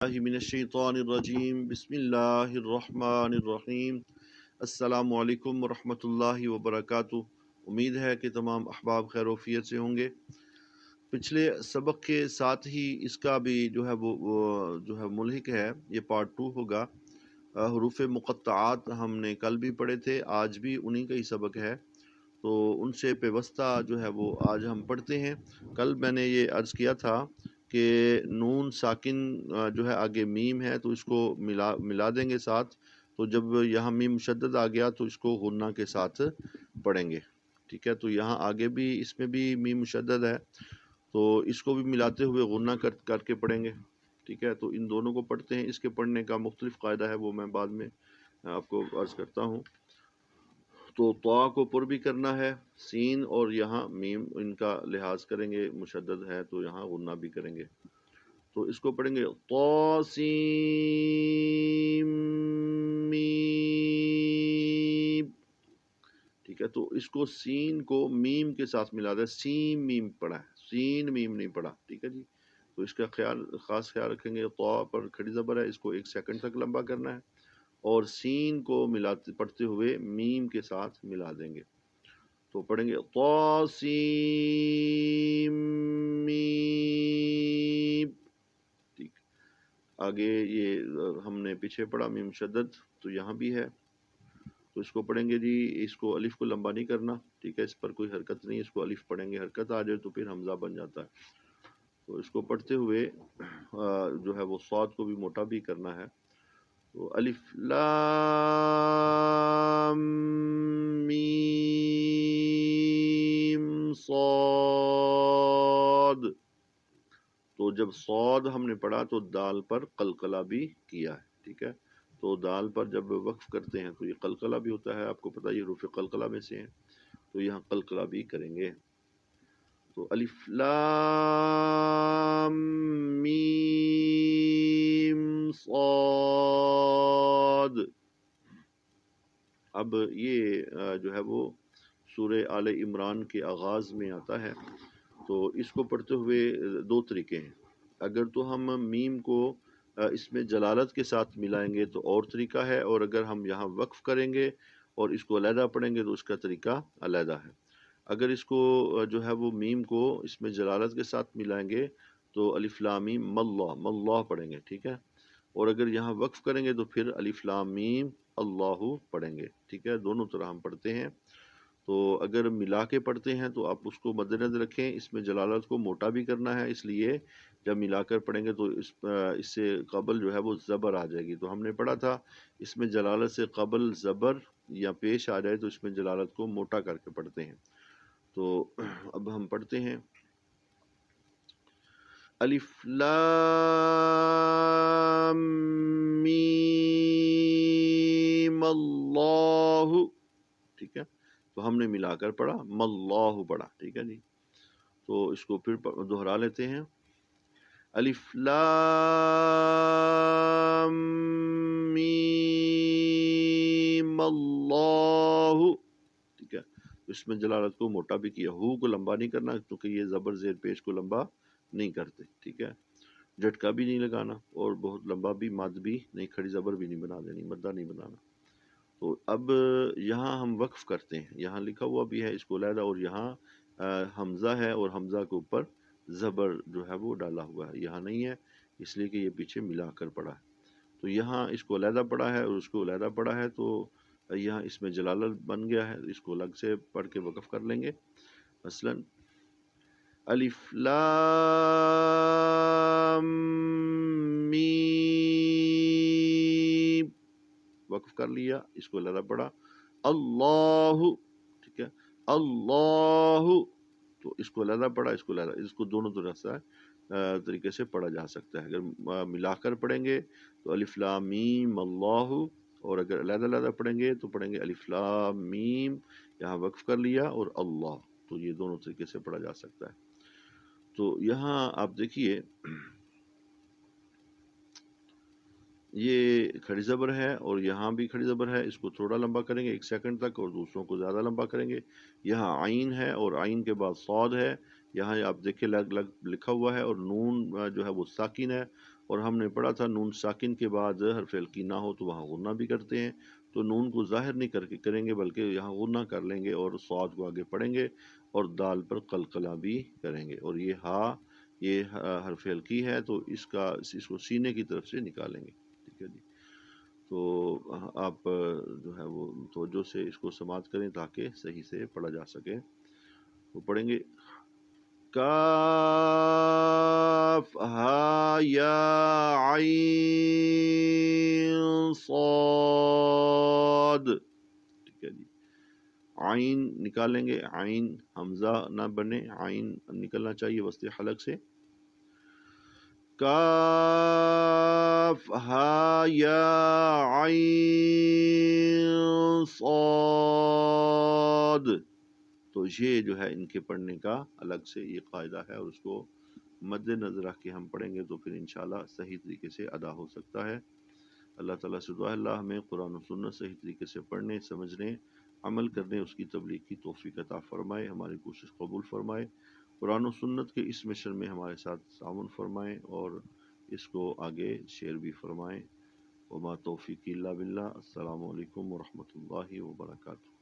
मिनश्शैतानिर्रजीम बिस्मिल्लाहिर्रहमानिर्रहीम। अस्सलामु अलैकुम वरहमतुल्लाहि वबरकातुहू। उम्मीद है कि तमाम अहबाब खैरोफियत से होंगे। पिछले सबक के साथ ही इसका भी जो है वो जो है मुल्हिक है, ये पार्ट 2 होगा। हरूफ मुक़त्तआत हमने कल भी पढ़े थे, आज भी उन्हीं का ही सबक है, तो उनसे पेवस्ता जो है वो आज हम पढ़ते हैं। कल मैंने ये अर्ज़ किया था कि नून साकिन जो है आगे मीम है, तो इसको मिला देंगे साथ। तो जब यहाँ मीम मुशद्दद आ गया तो इसको गुन्ना के साथ पढ़ेंगे, ठीक है। तो यहाँ आगे भी इसमें भी मीम मुशद्दद है, तो इसको भी मिलाते हुए गुन्ना करके पढ़ेंगे, ठीक है। तो इन दोनों को पढ़ते हैं। इसके पढ़ने का मुख्तलिफ कायदा है, वो मैं बाद में आपको अर्ज़ करता हूँ। तो त्वा को पुर भी करना है, सीन और यहाँ मीम इनका लिहाज करेंगे, मुशद्दद है तो यहाँ गुन्ना भी करेंगे। तो इसको पढ़ेंगे तो सीम मीम, ठीक है। तो इसको सीन को मीम के साथ मिला दे, सीम मीम पढ़ा है, सीन मीम नहीं पढ़ा, ठीक है जी। तो इसका खास ख्याल रखेंगे। तो पर खड़ी ज़बर है, इसको 1 सेकंड तक लंबा करना है और सीन को मिलाते पढ़ते हुए मीम के साथ मिला देंगे। तो पढ़ेंगे तासीम मीम, ठीक। आगे ये हमने पीछे पढ़ा मीम मुशद्दद, तो यहाँ भी है। तो इसको पढ़ेंगे जी, इसको अलिफ को लंबा नहीं करना, ठीक है। इस पर कोई हरकत नहीं, इसको अलिफ पढ़ेंगे, हरकत आ जाए तो फिर हमजा बन जाता है। तो इसको पढ़ते हुए जो है वो सौद को भी मोटा भी करना है। तो अलिफ लाम मीम सौद। तो जब सौद हमने पढ़ा तो दाल पर कलकला भी किया है, ठीक है। तो दाल पर जब वक्फ करते हैं तो ये कलकला भी होता है, आपको पता है ये रूफ़ कलकला में से है, तो यहाँ कलकला भी करेंगे। तो अलिफ लाम मीम सौद। अब ये जो है वो सूरह आले इमरान के आगाज़ में आता है। तो इसको पढ़ते हुए दो तरीके हैं। अगर तो हम मीम को इसमें जलालत के साथ मिलाएंगे तो और तरीका है, और अगर हम यहाँ वक्फ करेंगे और इसको अलहदा पढ़ेंगे तो उसका तरीका अलहदा है। अगर इसको जो है वो मीम को इसमें जलालत के साथ मिलाएंगे तो अलिफ लाम मीम मल्लाह मल्लाह पढ़ेंगे, ठीक है। और अगर यहाँ वक्फ करेंगे तो फिर अलिफ लाम मीम अल्लाहु पढ़ेंगे, ठीक है। दोनों तरह हम पढ़ते हैं। तो अगर मिला के पढ़ते हैं तो आप उसको मद्देनजर रखें, इसमें जलालत को मोटा भी करना है, इसलिए जब मिलाकर पढ़ेंगे तो इससे कबल जो है वो ज़बर आ जाएगी। तो हमने पढ़ा था इसमें जलालत से कबल ज़बर या पेश आ जाए तो इसमें जलालत को मोटा करके पढ़ते हैं। तो अब हम पढ़ते हैं अलिफ लाम मीम अल्लाहु, ठीक है। तो हमने मिलाकर पढ़ा, मल्लाहु पढ़ा, ठीक है जी। तो इसको फिर दोहरा लेते हैं, अलिफ लाम मीम अल्लाहु, ठीक है। तो इसमें जलालत को मोटा भी किया, हु को लंबा नहीं करना क्योंकि ये ज़बर ज़ेर पेश को लंबा नहीं करते, ठीक है। झटका भी नहीं लगाना और बहुत लंबा भी मद भी नहीं, खड़ी ज़बर भी नहीं बना देनी, मद्दा नहीं बनाना। तो अब यहाँ हम वक्फ करते हैं, यहाँ लिखा हुआ भी है इसको अलहदा, और यहाँ हमज़ा है और हमज़ा के ऊपर ज़बर जो है वो डाला हुआ है, यहाँ नहीं है इसलिए कि ये पीछे मिला कर पड़ा है। तो यहाँ इसको अलहदा पड़ा है और उसको अलहदा पड़ा है, तो यहाँ इसमें जलालत बन गया है, इसको अलग से पढ़ के वक्फ कर लेंगे। मसलन अलिफ लाम मीम, वक्फ कर लिया, इसको अलहदा पढ़ा, अल्लाहु, ठीक है, अल्लाहु। तो इसको अलहदा पढ़ा, इसको अलहदा, इसको दोनों तरह से तरीके से पढ़ा जा सकता है। अगर मिलाकर पढ़ेंगे तो अलिफ लाम मीम अल्लाहु, और अगर अलहदा अलहदा पढ़ेंगे तो पढ़ेंगे अलिफ लाम मीम, यहाँ वक्फ कर लिया और अल्लाह। तो ये दोनों तरीके से पढ़ा जा सकता है। तो यहाँ आप देखिए ये खड़ी ज़बर है और यहाँ भी खड़ी ज़बर है, इसको थोड़ा लंबा करेंगे 1 सेकंड तक और दूसरों को ज़्यादा लंबा करेंगे। यहाँ आइन है और आइन के बाद सौद है, यहाँ आप देखिए लग लग लिखा हुआ है, और नून जो है वो साकिन है اور ہم نے پڑھا تھا نون ساکن کے بعد حرف القی نہ ہو تو وہاں غنہ بھی کرتے ہیں، تو نون کو ظاہر نہیں کر کے کریں گے بلکہ یہاں غنہ کر لیں گے اور صاد کو آگے پڑھیں گے اور دال پر قلقلہ بھی کریں گے، اور یہ ہا یہ حرف القی ہے تو اس کو سینے کی طرف سے نکالیں گے، ٹھیک ہے جی۔ تو آپ جو ہے وہ توجہ سے اس کو سماعت کریں تاکہ صحیح سے پڑھا جا سکے۔ وہ پڑھیں گے کاف ہا یا عین صاد، ٹھیک ہے جی۔ عین نکالیں گے، عین حمزہ نہ بنے، عین نکلنا چاہیے وسط حلق سے۔ کاف ہا یا عین صاد، تو یہ جو ہے ان کے پڑھنے کا الگ سے یہ قاعدہ ہے، اور اس کو مد نظر رکھ کے ہم پڑھیں گے تو پھر انشاءاللہ صحیح طریقے سے ادا ہو سکتا ہے۔ اللہ تعالیٰ سے دعا ہے اللہ ہمیں قرآن و سنت صحیح طریقے سے پڑھنے، سمجھنے، عمل کرنے، اس کی تبلیغ کی توفیق عطا فرمائے، ہماری کوشش قبول فرمائے، قرآن و سنت کے اس مشن میں ہمارے ساتھ تعاون فرمائیں اور اس کو آگے شیئر بھی فرمائیں۔ وما توفیق الا باللہ۔ السلام علیکم ورحمۃ اللہ وبرکاتہ۔